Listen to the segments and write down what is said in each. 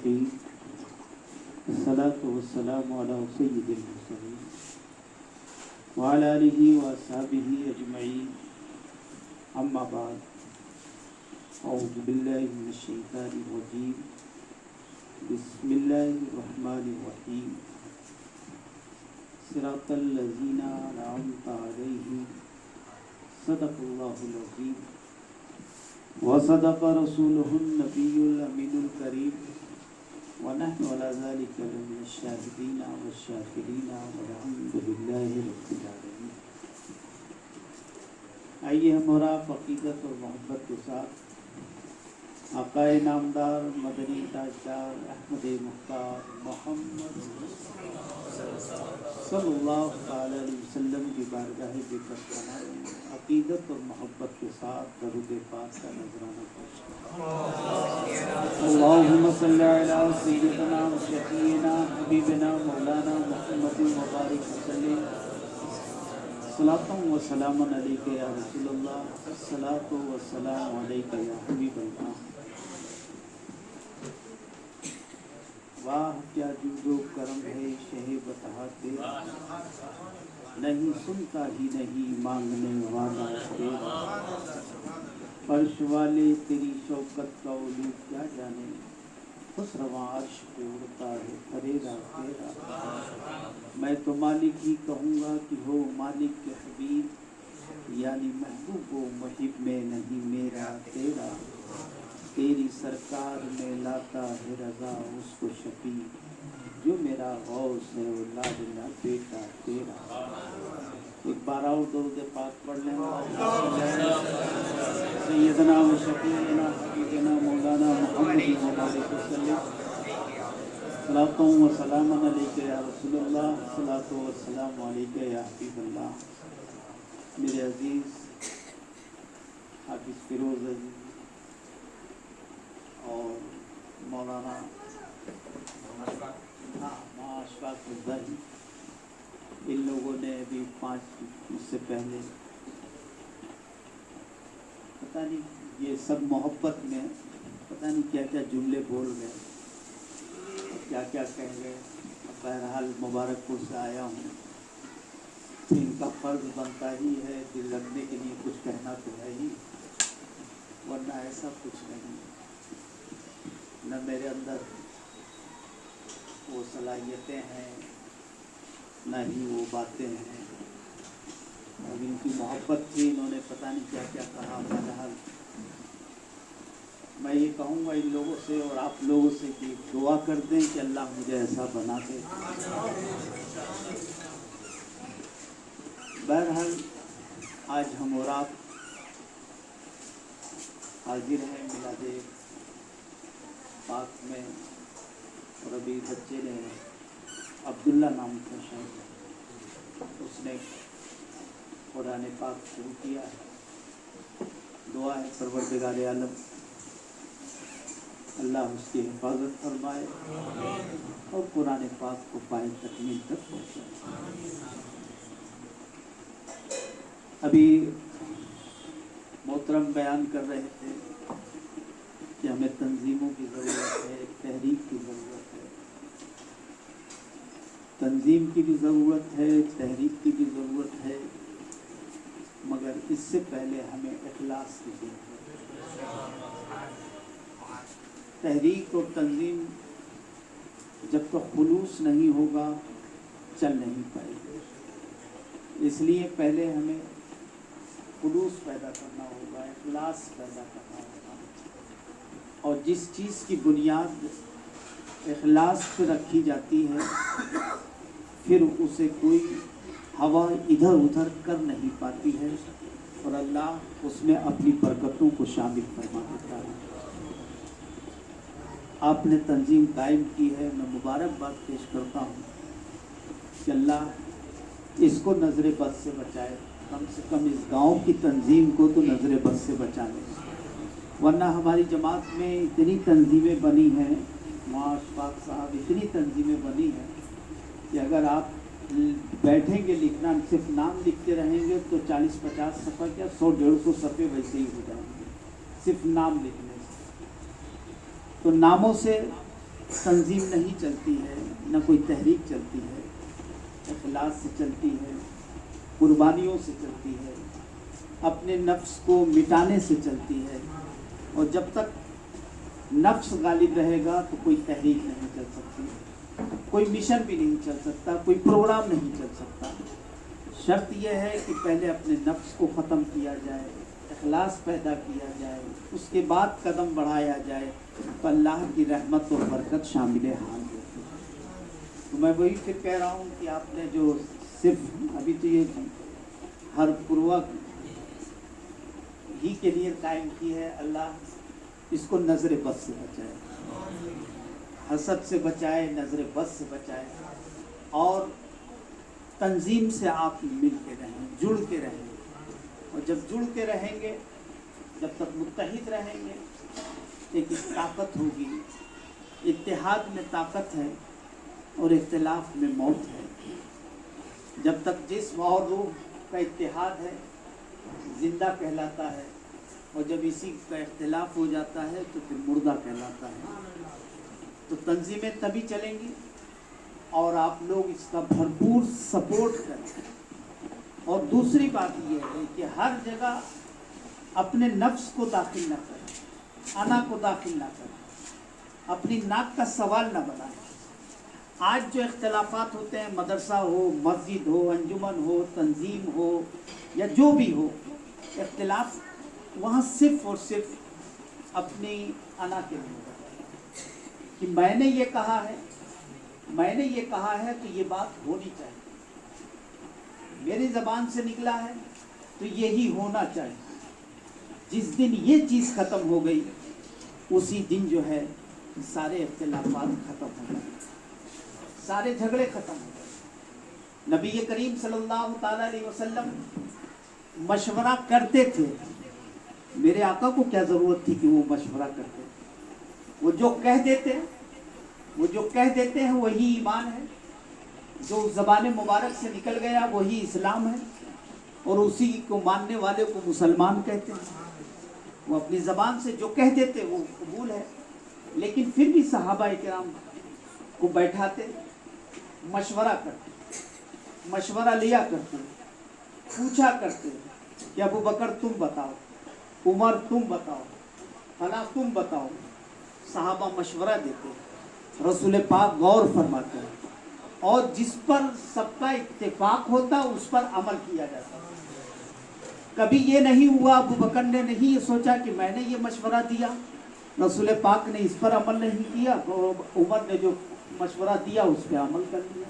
المتقين الصلاة والسلام على سيد المرسلين وعلى آله وأصحابه أجمعين أما بعد أعوذ بالله من الشيطان الرجيم بسم الله الرحمن الرحيم صراط الذين أنعمت عليهم صدق الله العظيم وصدق رسوله النبي الأمين الكريم ونحن على ذلك لمن الشاهدين والشاكرين والحمد لله رب العالمين. آئیے ہم اور آپ عقیدت اور محبت کے ساتھ آقائے نامدار مدنی تاجدار احمد مختار محمد صلی اللہ علیہ وسلم کی بارگاہ بکرمانہ عقیدت اور محبت کے ساتھ درود پاک کا نذرانہ پیش اللہم صلی علی سیدنا و شفیعنا حبیبنا مولانا محمد مبارک وسلم صلاۃ و سلام علیک یا رسول اللہ صلاۃ و سلام علیک یا حبیب اللہ. واہ کیا جود و کرم ہے شہ بتہا تیرا، نہیں سنتا ہی نہیں مانگنے والا تیرا، فرش والے تیری شوکت کا علو کیا جانے، خسرواں عرش پہ اڑتا ہے فریدا تیرا. میں تو مالک ہی کہوں گا کہ ہو مالک کے حبیب، یعنی محبوب و محب میں نہیں میرا تیرا. تیری سرکار میں لاتا ہے رضا اس کو شفیع، جو میرا غوث ہے اولاد اللہ بیٹا تیرا. ایک بار آؤ درود پاک پڑھ لیں. سیدنا و شفیعنا حبیبنا مولانا محمد مبارک وسلم صلاۃ و سلام علیک یا رسول اللہ صلاۃ و سلام علیک یا حبیب اللہ. میرے عزیز حافظ فیروز عزیز اور مولانا اشفاق الظاہری، ان لوگوں نے ابھی 5 مجھ سے پہلے پتہ نہیں یہ سب محبت میں پتہ نہیں کیا کیا جملے بول گئے، کیا کیا کہہ گئے. بہرحال مبارک پور سے آیا ہوں، ان کا فرض بنتا ہی ہے دل لگنے کے لیے کچھ کہنا تو ہے ہی، ورنہ ایسا کچھ نہیں، نہ میرے اندر وہ صلاحیتیں ہیں نہ ہی وہ باتیں ہیں. اب ان کی محبت تھی، انہوں نے پتہ نہیں کیا کیا کہا. بہرحال میں یہ کہوں گا ان لوگوں سے اور آپ لوگوں سے کہ دعا کر دیں کہ اللہ مجھے ایسا بنا دے. بہرحال آج ہم اور آپ حاضر ہیں میلاد پاک میں، اور ابھی بچے نے عبداللہ نام کا شاید اس نے قرآن پاک شروع کیا ہے. دعا ہے پروردگار عالم اللہ اس کی حفاظت فرمائے اور قرآن پاک کو پائے تکمیل تک پہنچائے. ابھی محترم بیان کر رہے تھے کہ ہمیں تنظیموں کی ضرورت ہے، تحریک کی ضرورت ہے، تنظیم کی بھی ضرورت ہے، تحریک کی بھی ضرورت ہے، مگر اس سے پہلے ہمیں اخلاص کی ضرورت ہے. تحریک اور تنظیم جب تک خلوص نہیں ہوگا چل نہیں پائے گی. اس لیے پہلے ہمیں خلوص پیدا کرنا ہوگا، اخلاص پیدا کرنا ہوگا، اور جس چیز کی بنیاد اخلاص پہ رکھی جاتی ہے پھر اسے کوئی ہوا ادھر ادھر کر نہیں پاتی ہے، اور اللہ اس میں اپنی برکتوں کو شامل فرما دیتا ہے. آپ نے تنظیم قائم کی ہے، میں مبارکباد پیش کرتا ہوں کہ اللہ اس کو نظر بد سے بچائے. کم سے کم اس گاؤں کی تنظیم کو تو نظر بد سے بچا لیں، ورنہ ہماری جماعت میں اتنی تنظیمیں بنی ہیں، اشفاق صاحب اتنی تنظیمیں بنی ہیں کہ اگر آپ بیٹھیں گے لکھنا، صرف نام لکھتے رہیں گے تو 40-50 صفحہ کیا 100-150 صفحے ویسے ہی ہو جائیں گے صرف نام لکھنے سے. تو ناموں سے तंजीम नहीं चलती है, न कोई तहरीक चलती है, इखलास से चलती है, कुर्बानियों से चलती है, अपने नफ्स को मिटाने से चलती है। और जब तक नफ्स गालिब रहेगा तो कोई तहरीक नहीं चल सकती, कोई मिशन भी नहीं चल सकता, कोई प्रोग्राम नहीं चल सकता। शर्त यह है कि पहले अपने नफ्स को ख़त्म किया जाए, इखलास पैदा किया जाए, उसके बाद कदम बढ़ाया जाए तो अल्लाह की रहमत और बरकत शामिल हाल होती है। तो मैं वही फिर कह रहा हूँ कि आपने जो सिर्फ अभी तो ये हर पूर्वक ही के लिए कायम की है, अल्लाह इसको नज़र बस से बचाए, हसद से बचाए, नज़र बस से बचाए। और तंजीम से आप मिल के रहें, जुड़ के रहें। और जब जुड़ के रहेंगे, जब तक मुत्तहिद रहेंगे, एक ताकत होगी। इत्तेहाद में ताकत है और इख्तिलाफ में मौत है। जब तक जिस्म और रूह का इत्तेहाद है, जिंदा कहलाता है, और जब इसी का इख्तिलाफ हो जाता है तो फिर मुर्दा कहलाता है। तो तंजीमें तभी चलेंगी और आप लोग इसका भरपूर सपोर्ट करें। और दूसरी बात यह है कि हर जगह अपने नफ्स को दाखिल न करें, अना को दाखिल न करें, अपनी नाक का सवाल न बनाएं। आज जो इख्तिलाफात होते हैं, मदरसा हो, मस्जिद हो, अंजुमन हो, तंजीम हो या जो भी हो, इख्तिलाफ वहाँ सिर्फ और सिर्फ अपनी अना के लिए होता है कि मैंने ये कहा है, मैंने ये कहा है तो ये बात होनी चाहिए, मेरी ज़बान से निकला है तो यही होना चाहिए। जिस दिन ये चीज़ ख़त्म हो गई, उसी दिन जो है सारे इख्तिलाफात ख़त्म हो गए, सारे झगड़े ख़त्म हो गए। नबी करीम सल्लल्लाहु ताला अलैहि वसल्लम मशवरा करते थे। मेरे आका को क्या ज़रूरत थी कि वो मशवरा करते? वो जो कह देते हैं, वो जो कह देते हैं वही ईमान है। जो ज़बान मुबारक से निकल गया वही इस्लाम है, और उसी को मानने वाले को मुसलमान कहते हैं। वो अपनी ज़बान से जो कह देते वो कबूल है। लेकिन फिर भी सहाबा इकराम को बैठाते, मशवरा करते, मशवरा लिया करते, पूछा करते कि अबू बकर तुम बताओ, उमर तुम बताओ, फला तुम बताओ। सहाबा मशवरा देते, रसूल पाक गौर फरमाते हैं, और जिस पर सबका इत्तेफाक होता उस पर अमल किया जाता। कभी ये नहीं हुआ, अबू बकर ने नहीं ये सोचा कि मैंने ये मशवरा दिया, रसूल पाक ने इस पर अमल नहीं किया, और उमर ने जो मशवरा दिया उस पर अमल कर लिया।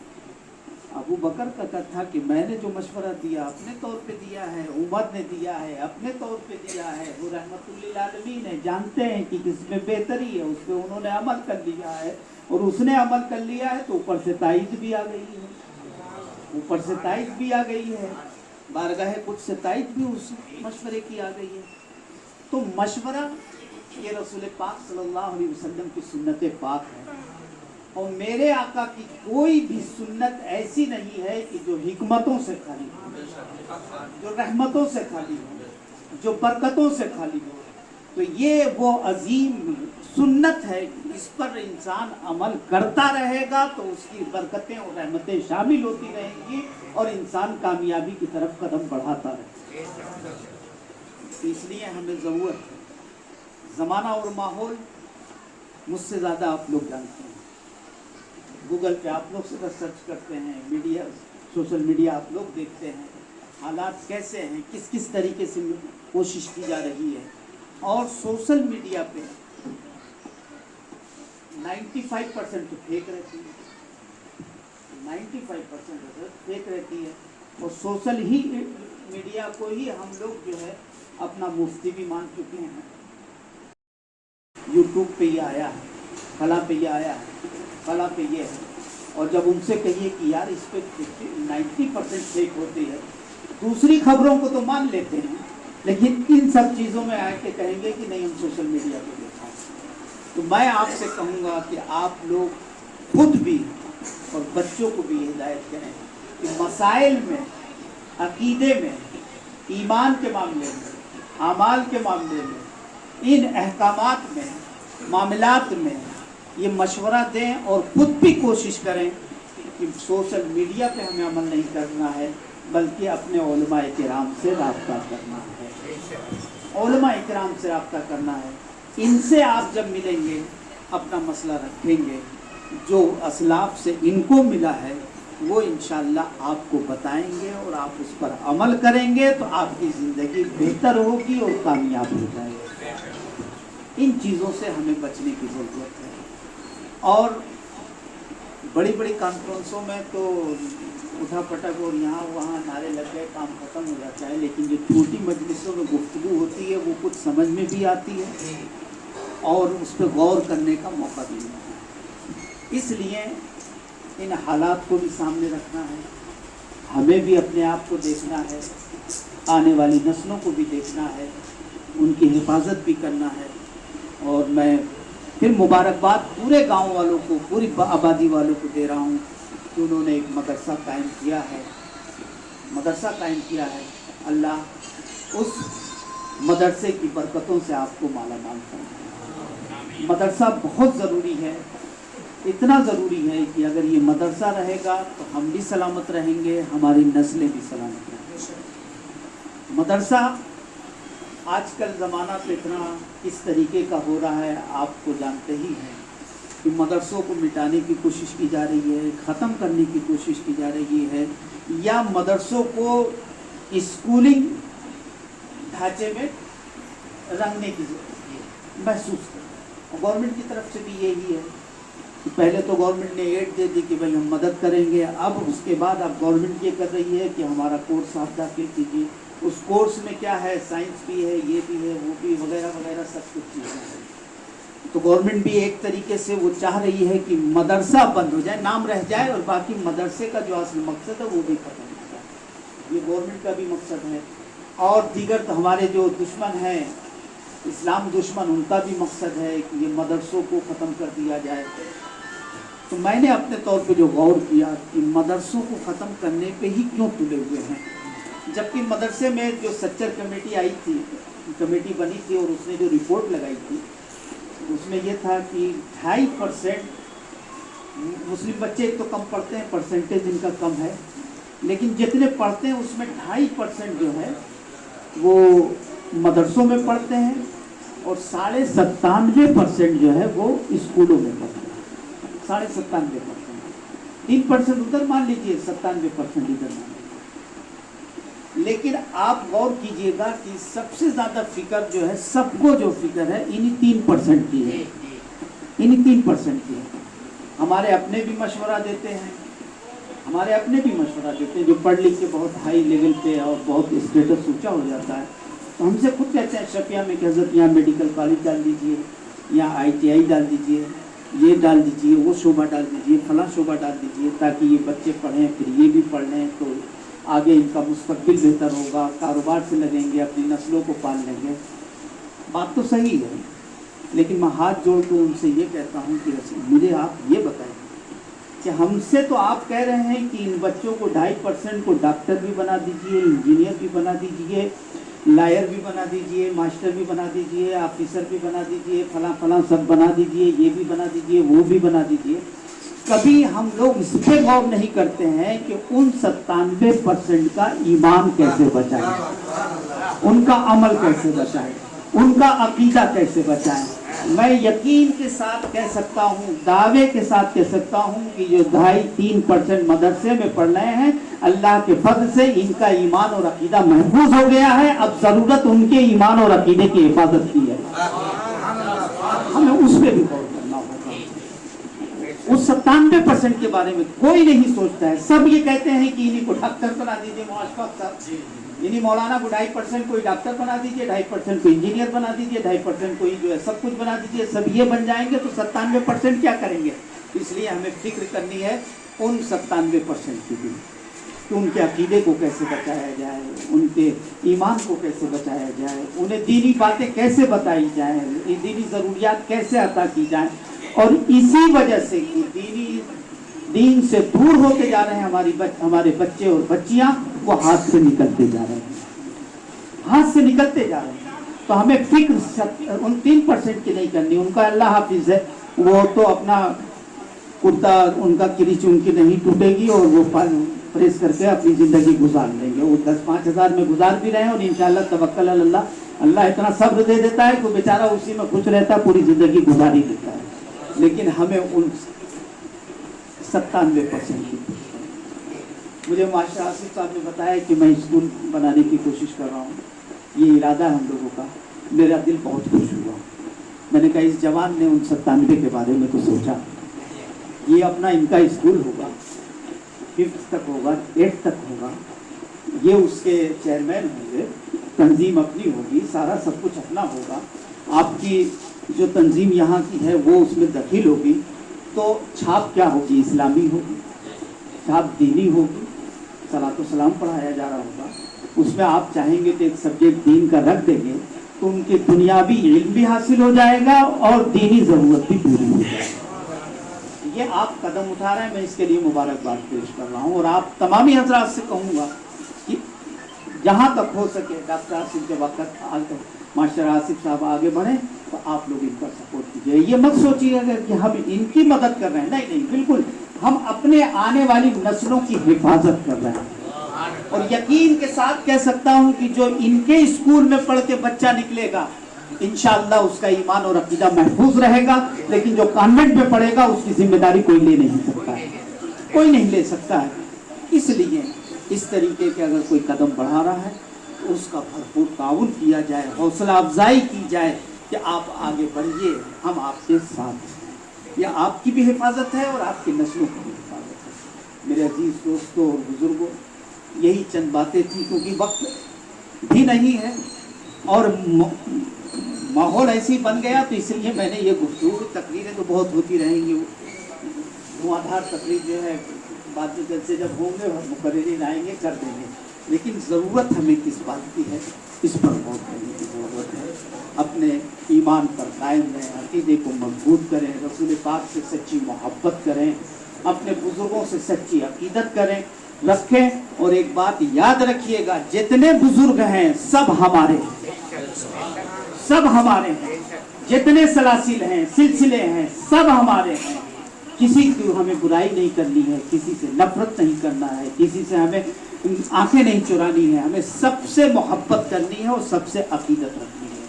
अबू बकर का कहना था कि मैंने जो मशवरा दिया अपने तौर पे दिया है, उमर ने दिया है अपने तौर पे दिया है, वो रहमतुल लिल आलमीन है, जानते हैं कि किसमें बेहतरी है, उस पर उन्होंने अमल कर लिया है, और उसने अमल कर लिया है तो ऊपर से ताईद भी आ गई है, ऊपर से ताईद भी आ गई है, बारगाह कुछ से ताईद भी उस मशवरे की आ गई है। तो मशवरा ये रसूल पाक सल्लल्लाहु अलैहि वसल्लम की सुन्नत पाक है। और मेरे आका की कोई भी सुन्नत ऐसी नहीं है कि जो हिकमतों से खाली हो, जो रहमतों से खाली हो, जो बरकतों से खाली हो। तो ये वो अजीम सुन्नत है, इस पर इंसान अमल करता रहेगा तो उसकी बरकतें और रहमतें शामिल होती रहेंगी और इंसान कामयाबी की तरफ कदम बढ़ाता रहेगा। तो इसलिए हमें ज़रूरत है, ज़माना और माहौल मुझसे ज़्यादा आप लोग जानते हैं। गूगल पे आप लोग से सर्च करते हैं, मीडिया, सोशल मीडिया आप लोग देखते हैं, हालात कैसे हैं, किस किस तरीके से कोशिश की जा रही है। और सोशल मीडिया पे 95% तो फेक रहती है, 95% फेक रहती है। और सोशल ही मीडिया को ही हम लोग जो है अपना मुफ्ती भी मान चुके हैं। यूट्यूब पे ये आया है, फला पे ये आया है, फला पे ये है। और जब उनसे कहिए कि यार इस पे 90% फेक होती है, दूसरी खबरों को तो मान लेते हैं, लेकिन इन सब चीज़ों में आके कहेंगे कि नहीं हम सोशल मीडिया पे देखा। तो मैं आपसे कहूँगा कि आप लोग खुद भी और बच्चों को भी हिदायत करें कि मसाइल में, अकीदे में, ईमान के मामले में, आमाल के मामले में, इन अहकामात में, मामलात में یہ مشورہ دیں اور خود بھی کوشش کریں کہ سوشل میڈیا پہ ہمیں عمل نہیں کرنا ہے، بلکہ اپنے علماء کرام سے رابطہ کرنا ہے، علماء کرام سے رابطہ کرنا ہے۔ ان سے آپ جب ملیں گے، اپنا مسئلہ رکھیں گے، جو اسلاف سے ان کو ملا ہے وہ انشاءاللہ آپ کو بتائیں گے اور آپ اس پر عمل کریں گے تو آپ کی زندگی بہتر ہوگی اور کامیاب ہو جائے گی۔ ان چیزوں سے ہمیں بچنے کی ضرورت ہے۔ اور بڑی بڑی کانفرنسوں میں تو اٹھا پٹک اور یہاں وہاں نعرے لگ گئے، کام ختم ہو جاتا ہے، لیکن جو چھوٹی مجلسوں میں گفتگو ہوتی ہے وہ کچھ سمجھ میں بھی آتی ہے اور اس پہ غور کرنے کا موقع بھی ملتا ہے۔ اس لیے ان حالات کو بھی سامنے رکھنا ہے، ہمیں بھی اپنے آپ کو دیکھنا ہے، آنے والی نسلوں کو بھی دیکھنا ہے، ان کی حفاظت بھی کرنا ہے۔ اور میں پھر مبارکباد پورے گاؤں والوں کو، پوری آبادی والوں کو دے رہا ہوں کہ انہوں نے ایک مدرسہ قائم کیا ہے، مدرسہ قائم کیا ہے۔ اللہ اس مدرسے کی برکتوں سے آپ کو مالا مال فرمائے۔ مدرسہ بہت ضروری ہے، اتنا ضروری ہے کہ اگر یہ مدرسہ رہے گا تو ہم بھی سلامت رہیں گے، ہماری نسلیں بھی سلامت رہیں گی۔ مدرسہ آج کل زمانہ تو اتنا اس طریقے کا ہو رہا ہے، آپ کو جانتے ہی ہیں کہ مدرسوں کو مٹانے کی کوشش کی جا رہی ہے، ختم کرنے کی کوشش کی جا رہی ہے، یا مدرسوں کو اسکولنگ ڈھانچے میں رنگنے کی محسوس کریں۔ گورنمنٹ کی طرف سے بھی یہی ہے کہ پہلے تو گورنمنٹ نے ایڈ دے دی کہ بھائی ہم مدد کریں گے، اب اس کے بعد اب گورنمنٹ یہ کر رہی ہے کہ ہمارا کورس آپ داخل کیجیے۔ اس کورس میں کیا ہے، سائنس بھی ہے، یہ بھی ہے، وہ بھی، وغیرہ وغیرہ سب کچھ چیزیں ہیں۔ تو گورنمنٹ بھی ایک طریقے سے وہ چاہ رہی ہے کہ مدرسہ بند ہو جائے، نام رہ جائے، اور باقی مدرسے کا جو اصل مقصد ہے وہ بھی ختم ہو جائے۔ یہ گورنمنٹ کا بھی مقصد ہے، اور دیگر تو ہمارے جو دشمن ہیں، اسلام دشمن، ان کا بھی مقصد ہے کہ یہ مدرسوں کو ختم کر دیا جائے۔ تو میں نے اپنے طور پہ جو غور کیا کہ مدرسوں کو ختم کرنے پہ ہی کیوں تلے ہوئے ہیں، جبکہ مدرسے میں جو سچر کمیٹی آئی تھی، کمیٹی بنی تھی، اور اس نے جو رپورٹ لگائی تھی اس میں یہ تھا کہ 2.5% مسلم بچے ایک تو کم پڑھتے ہیں، پرسنٹیج ان کا کم ہے، لیکن جتنے پڑھتے ہیں اس میں 2.5% جو ہے وہ مدرسوں میں پڑھتے ہیں، اور 97.5% جو ہے وہ اسکولوں میں پڑھتے ہیں۔ 97.5%، 3% ادھر مان لیجیے، 97% ادھر مان لیجیے۔ لیکن آپ غور کیجئے گا کہ سب سے زیادہ فکر جو ہے، سب کو جو فکر ہے، انہی 3% کی ہے، انہی 3% کی ہے۔ ہمارے اپنے بھی مشورہ دیتے ہیں، ہمارے اپنے بھی مشورہ دیتے ہیں جو پڑھ لکھ کے بہت ہائی لیول پہ اور بہت اسٹیٹس اونچا ہو جاتا ہے، تو ہم سے خود کہتے ہیں شفیہ میں کہ حضرت یہاں میڈیکل کالج ڈال دیجئے، یہاں ITI ڈال دیجئے، یہ ڈال دیجئے، وہ شعبہ ڈال دیجئے، فلاں شعبہ ڈال دیجئے، تاکہ یہ بچے پڑھیں، پھر یہ بھی پڑھ لیں تو آگے ان کا مستقبل بہتر ہوگا، کاروبار سے لگیں گے، اپنی نسلوں کو پال لیں گے۔ بات تو صحیح ہے، لیکن میں ہاتھ جوڑ کے ان سے یہ کہتا ہوں کہ مجھے آپ یہ بتائیں کہ ہم سے تو آپ کہہ رہے ہیں کہ ان بچوں کو 2.5% کو ڈاکٹر بھی بنا دیجئے، انجینئر بھی بنا دیجئے، لائر بھی بنا دیجئے، ماسٹر بھی بنا دیجئے، آفیسر بھی بنا دیجئے، فلاں فلاں سب بنا دیجئے، یہ بھی بنا دیجئے، وہ بھی بنا دیجئے۔ کبھی ہم لوگ اس پہ غور نہیں کرتے ہیں کہ ان 97% کا ایمان کیسے بچائیں، ان کا عمل کیسے بچائیں، ان کا عقیدہ کیسے بچائیں۔ میں یقین کے ساتھ کہہ سکتا ہوں، دعوے کے ساتھ کہہ سکتا ہوں کہ جو 2.5-3% مدرسے میں پڑھ رہے ہیں، اللہ کے فضل سے ان کا ایمان اور عقیدہ محفوظ ہو گیا ہے۔ اب ضرورت ان کے ایمان اور عقیدے کی حفاظت کی ہے، ہمیں اس پہ بھی غور کرنا ہوگا۔ اس 97% کے بارے میں کوئی نہیں سوچتا ہے، سب یہ کہتے ہیں کہ انہیں کو ڈاکٹر بنا دیجئے، موافقت صاحب، انہیں مولانا کو 2.5% کوئی ڈاکٹر بنا دیجئے، 2.5% کو انجینئر بنا دیجئے، 2.5% کوئی جو ہے سب کچھ بنا دیجئے، سب یہ بن جائیں گے تو 97% کیا کریں گے؟ اس لیے ہمیں فکر کرنی ہے ان 97% کی بھی، کہ ان کے عقیدے کو کیسے بچایا جائے، ان کے ایمان کو کیسے بچایا جائے، انہیں دینی باتیں کیسے بتائی جائیں، دینی ضروریات کیسے عطا کی جائیں۔ اور اسی وجہ سے کہ دین سے دور ہوتے جا رہے ہیں ہمارے بچے اور بچیاں، وہ ہاتھ سے نکلتے جا رہے ہیں، ہاتھ سے نکلتے جا رہے ہیں۔ تو ہمیں فکر ان 3% کی نہیں کرنی، ان کا اللہ حافظ ہے، वो तो अपना कुर्ता उनका किरीच उनकी नहीं टूटेगी और वो प्रेस करके अपनी ज़िंदगी गुजार लेंगे। वो 10-5 हज़ार में गुजार भी रहे हैं और इंशाअल्लाह तवक्कल अल्लाह, अल्लाह इतना सब्र दे देता है कि बेचारा उसी में खुश रहता है, पूरी ज़िंदगी गुजार ही देता है। लेकिन हमें उन 97% की, मुझे मास्टर आसिफ साहब ने बताया कि मैं स्कूल बनाने की कोशिश कर रहा हूँ, ये इरादा है हम लोगों का। मेरा दिल बहुत खुश हुआ। मैंने कहा इस जवान ने उन 97 के बारे में तो सोचा, ये अपना इनका स्कूल होगा, 5th तक होगा, 8th तक होगा, ये उसके चेयरमैन होंगे, तंजीम अपनी होगी, सारा सब कुछ अपना होगा। आपकी जो तंजीम यहाँ की है वो उसमें दखील होगी, तो छाप क्या होगी? इस्लामी होगी, छाप दीनी होगी, सलातो सलाम पढ़ाया जा रहा होगा। उसमें आप चाहेंगे तो एक सब्जेक्ट दीन का रख देंगे तो उनके दुनियावी इल्म भी हासिल हो जाएगा और दीनी ज़रूरत भी पूरी हो जाएगी। ये आप कदम उठा रहे हैं, मैं इसके लिए मुबारकबाद पेश कर रहा हूँ। और आप तमामी हजरात से कहूँगा कि जहाँ तक हो सके डॉक्टर आसिफ के वक्त मास्टर आसिफ साहब आगे बढ़ें तो आप लोग इनका सपोर्ट कीजिए। ये मत सोचिएगा कि हम इनकी मदद कर रहे हैं, नहीं नहीं, बिल्कुल हम अपने आने वाली नस्लों की हिफाजत कर रहे हैं। और यकीन के साथ कह सकता हूँ कि जो इनके स्कूल में पढ़ के बच्चा निकलेगा इंशाअल्लाह उसका ईमान और अकीदा महफूज रहेगा। लेकिन जो कॉन्वेंट में पढ़ेगा उसकी जिम्मेदारी कोई ले नहीं सकता है, कोई नहीं ले सकता है। इसलिए इस तरीके के अगर कोई कदम बढ़ा रहा है तो उसका भरपूर ताउन किया जाए, हौसला अफजाई की जाए कि आप आगे बढ़िए, हम आपके साथ हैं। यह आपकी भी हिफाजत है और आपकी नस्लों की भी हिफाजत है। मेरे अजीज दोस्तों और बुजुर्गों, यही चंद बातें थी, क्योंकि वक्त भी नहीं है और माहौल ऐसे ही बन गया, तो इसलिए मैंने ये गुफ्तगू, तकरीरें तो बहुत होती रहेंगी, धुआंधार तकरीर जो है बाद में जल्द से जब होंगे मुकर्रिरीन आएंगे कर देंगे। लेकिन ज़रूरत हमें किस बात की है, इस पर गौर करने की ज़रूरत है। अपने ईमान पर कायम रहें, अकीदे को मजबूत करें, रसूल पाक से सच्ची मोहब्बत करें, अपने बुजुर्गों से सच्ची अकीदत करें, रखें। और एक बात याद रखिएगा, जितने बुजुर्ग हैं सब हमारे, सब हमारे हैं, जितने सलासिल हैं, सिलसिले हैं, सब हमारे हैं। किसी की हमें बुराई नहीं करनी है, किसी से नफरत नहीं करना है, किसी से हमें आंखें नहीं चुरानी है, हमें सबसे मोहब्बत करनी है और सबसे अकीदत रखनी है।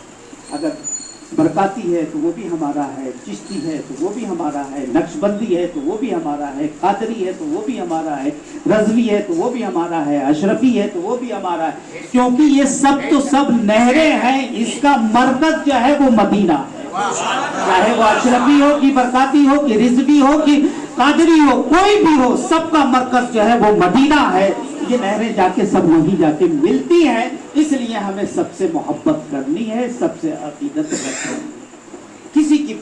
अगर बरकाती है तो वो भी हमारा है, चिश्ती है तो वो भी हमारा है, नक्शबंदी है तो वो भी हमारा है, कादरी है तो वो भी हमारा है, रज़वी है तो वो भी हमारा है, अशरफी है तो वो भी हमारा है। क्योंकि ये सब तो सब नहरें हैं, इसका मरकज जो है वो मदीना है। चाहे वो अशरफी हो कि बरकाती हो कि रिजवी हो कि कादरी हो, कोई भी हो, सबका मरकज जो है वो मदीना है। ये नहरें जाके सब वहीं जाके मिलती हैं। इसलिए हमें सबसे मोहब्बत करनी है, सबसे अकीदत रखनी है। किसी की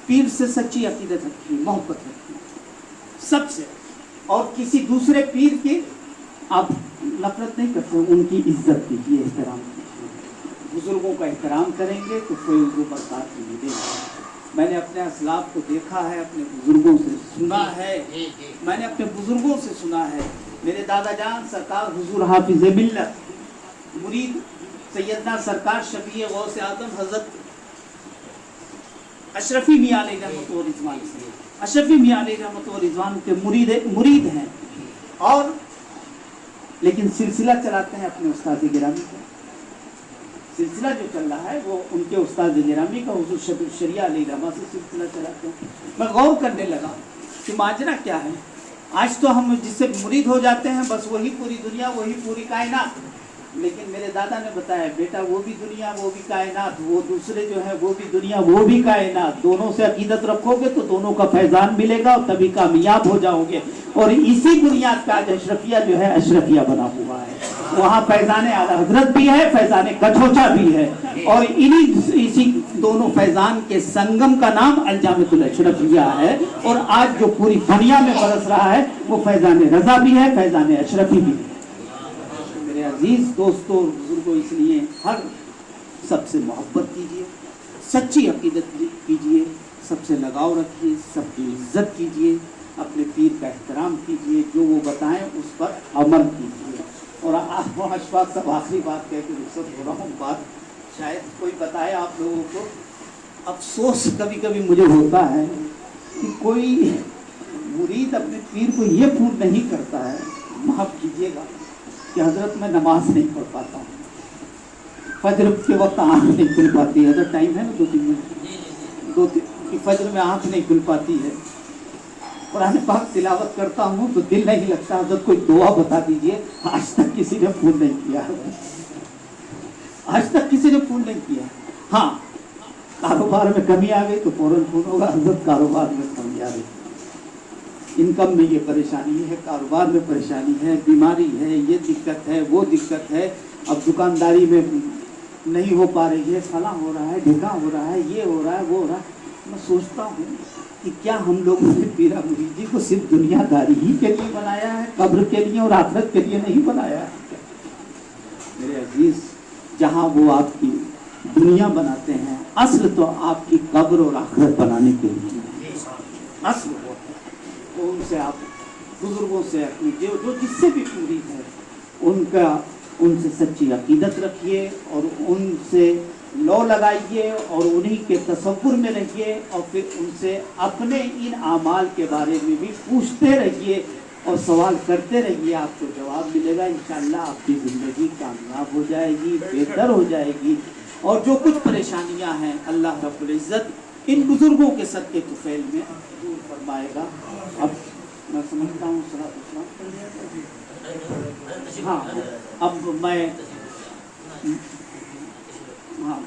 पीर से सच्ची अकीदत रखनी, मोहब्बत रखनी सबसे, और किसी दूसरे पीर की आप नफरत नहीं करते, उनकी इज्जत कीजिए, एहतराम कीजिए। बुजुर्गों का एहतराम करेंगे तो कोई उनको बरकत मिलेगी। मैंने अपने असलाफ को देखा है, अपने बुजुर्गों से सुना है, मैंने अपने बुजुर्गों से सुना है। मेरे दादा जान सरकार हुजूर हाफिज मिल्लत मुरीद सैयदना सरकार शफी गौस आजम हजरत अशरफी मियां अलैहि रहमत व रिजवान से, अशरफी मियां अलैहि रहमत व रिजवान के मुरीद हैं, और लेकिन सिलसिला चलाते हैं अपने उस्ताद गिरामी का। सिलसिला जो चल रहा है वो उनके उस्ताद गिरामी का हुजूर शफी शरिया अलैहि रहमत से सिलसिला चलाते हैं। मैं गौर करने लगा कि माजरा क्या है। आज तो हम जिससे मुरीद हो जाते हैं बस वही पूरी दुनिया, वही पूरी कायनात। लेकिन मेरे दादा ने बताया, बेटा वो भी दुनिया वो भी कायनात, वो दूसरे जो है वो भी दुनिया वो भी कायनात। दोनों से अकीदत रखोगे तो दोनों का फैजान मिलेगा और तभी कामयाब हो जाओगे। और इसी बुनियाद पे आज अशरफिया जो है अशरफिया बना हुआ है। वहाँ फैजान आला हजरत भी है, फैजान कछोचा भी है, और इसी दोनों फैजान के संगम का नाम अलजामतुल अशरफिया है। और आज जो पूरी दुनिया में बरस रहा है वो फैजान रजा भी है, फैजान अशरफी भी है। मेरे अजीज दोस्तों बुजुर्गों, इसलिए हर सबसे मोहब्बत कीजिए, सच्ची अकीदत कीजिए, सबसे लगाव रखिए, सबकी इज्जत कीजिए, अपने पीर का एहतराम कीजिए, जो वो बताएं उस पर अमल कीजिए। और अशफाक सब आखिरी बात कह के रुखसत हो रहा हूँ, बात शायद कोई बताए आप लोगों को अफसोस कभी कभी मुझे होता है कि कोई मुरीद अपने पीर को ये पूर्ण नहीं करता है, माफ़ कीजिएगा, कि हजरत मैं नमाज नहीं पढ़ पाता हूँ, फजर के वक्त आँख नहीं खुल पाती है, तो टाइम है ना 2-3 मिनट, 2-3 फजर में आँख नहीं खुल पाती है, कुरान पाक तिलावत करता हूँ तो दिल नहीं लगता, हजरत कोई दुआ बता दीजिए, आज तक किसी ने पूर्ण नहीं किया, आज तक किसी ने पूर्ण नहीं किया। हाँ, कारोबार में कमी आ गई तो फौरन फोन होगा, हजरत कारोबार में कमी आ गई, इनकम में ये परेशानी है, कारोबार में परेशानी है, बीमारी है, ये दिक्कत है, वो दिक्कत है, अब दुकानदारी में नहीं हो पा रही है, फला हो रहा है, ढेका हो रहा है, ये हो रहा है, वो हो रहा है। मैं सोचता हूँ कि क्या हम लोगों ने पीरा मुरीद जी को सिर्फ दुनियादारी ही के लिए बनाया है, कब्र के लिए और आखिरत के लिए नहीं बनाया है। मेरे अजीज, जहाँ वो आपकी दुनिया बनाते हैं, असल तो आपकी कब्र और आखिरत बनाने के लिए असल वो है। तो उनसे आप बुजुर्गों से अपनी जो जिससे भी पूरी है उनसे सच्ची अकीदत रखिए और उनसे लौ लगाइए और उन्हीं के तसव्वुर में रहिए और फिर उनसे अपने इन आमाल के बारे में भी पूछते रहिए और सवाल करते रहिए, आपको जवाब मिलेगा। इंशाअल्लाह आपकी ज़िंदगी कामयाब हो जाएगी, बेहतर हो जाएगी और जो कुछ परेशानियां हैं अल्लाह रब्बुल इज़्ज़त इन बुज़ुर्गों के सदक़े तुफ़ैल में दूर फरमाएगा। अब मैं समझता हूँ हाँ, अब मैं हाँ